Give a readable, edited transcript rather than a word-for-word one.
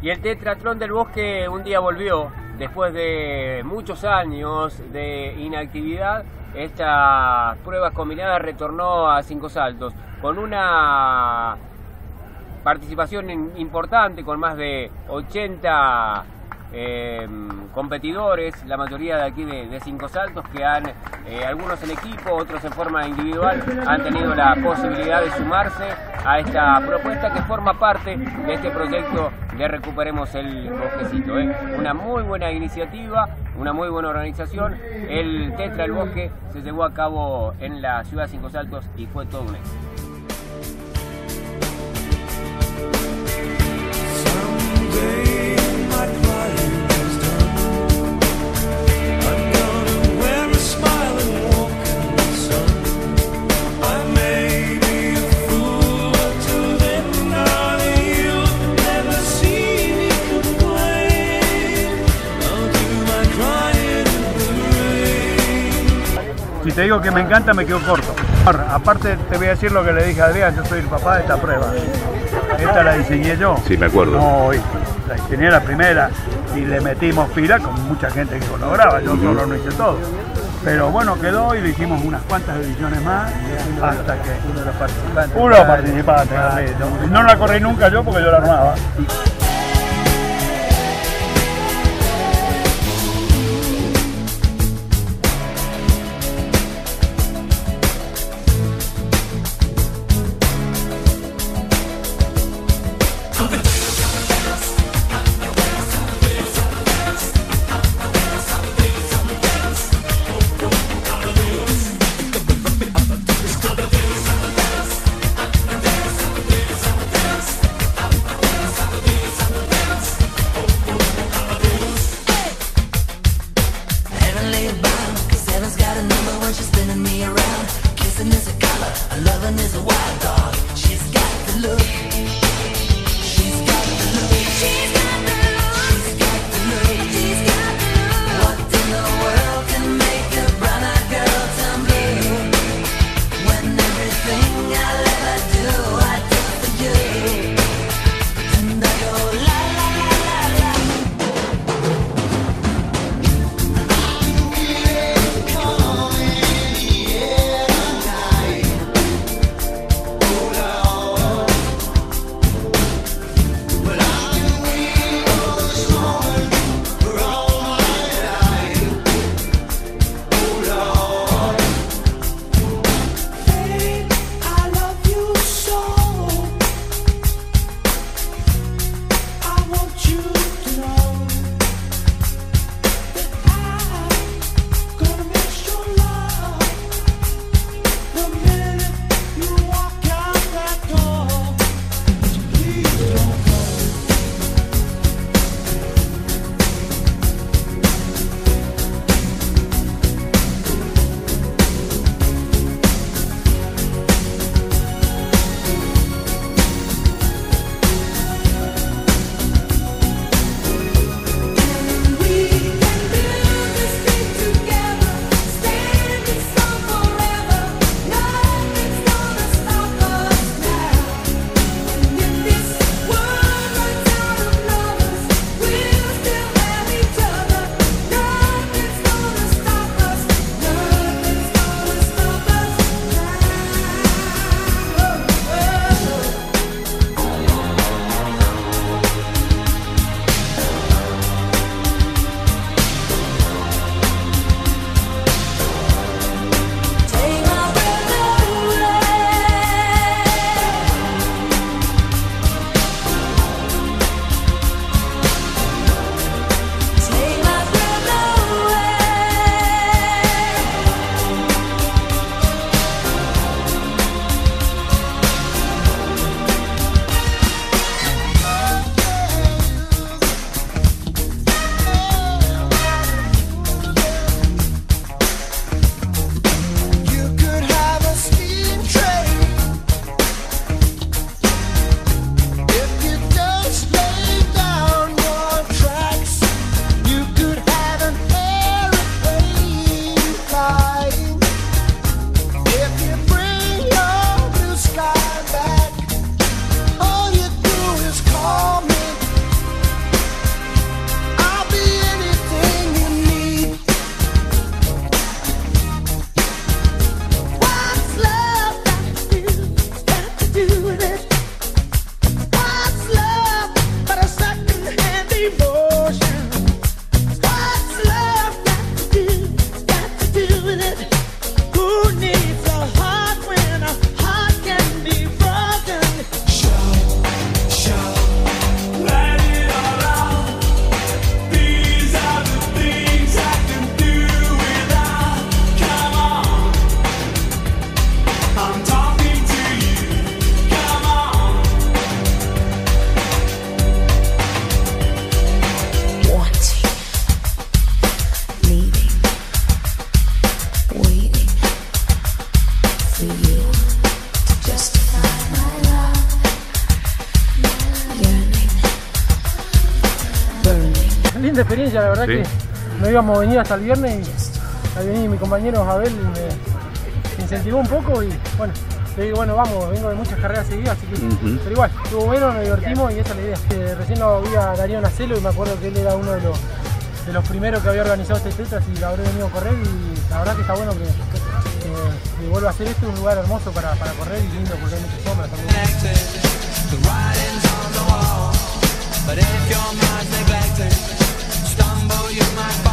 Y el Tetratlón del Bosque un día volvió, después de muchos años de inactividad. Estas pruebas combinadas retornó a Cinco Saltos con una participación importante, con más de 80 competidores, la mayoría de aquí de Cinco Saltos, que han, algunos en equipo, otros en forma individual, han tenido la posibilidad de sumarse a esta propuesta que forma parte de este proyecto de Recuperemos el Bosquecito. Una muy buena iniciativa, una muy buena organización. El Tetra el Bosque se llevó a cabo en la ciudad de Cinco Saltos y fue todo un éxito. Si te digo que me encanta, me quedo corto. Aparte, te voy a decir lo que le dije a Adrián, yo soy el papá de esta prueba. Esta la diseñé yo. Sí, me acuerdo. No, la diseñé la primera y le metimos pila con mucha gente que colaboraba, yo solo no hice todo. Pero bueno, quedó y le hicimos unas cuantas ediciones más hasta que uno de los participantes. No la corrí nunca yo porque yo la armaba. Linda experiencia, la verdad Sí. que no íbamos a venir hasta el viernes y al venir mi compañero Abel me incentivó un poco y bueno, le digo, bueno, vamos, vengo de muchas carreras seguidas, así que, pero igual, estuvo bueno, nos divertimos y esa es la idea. Recién lo vi a Darío Nacelo y me acuerdo que él era uno de los primeros que había organizado este Tetras y lo habré venido a correr y la verdad que está bueno que vuelva a hacer esto, un lugar hermoso para correr y lindo porque hay muchas sombras también. But if your mind's neglected, stumble you might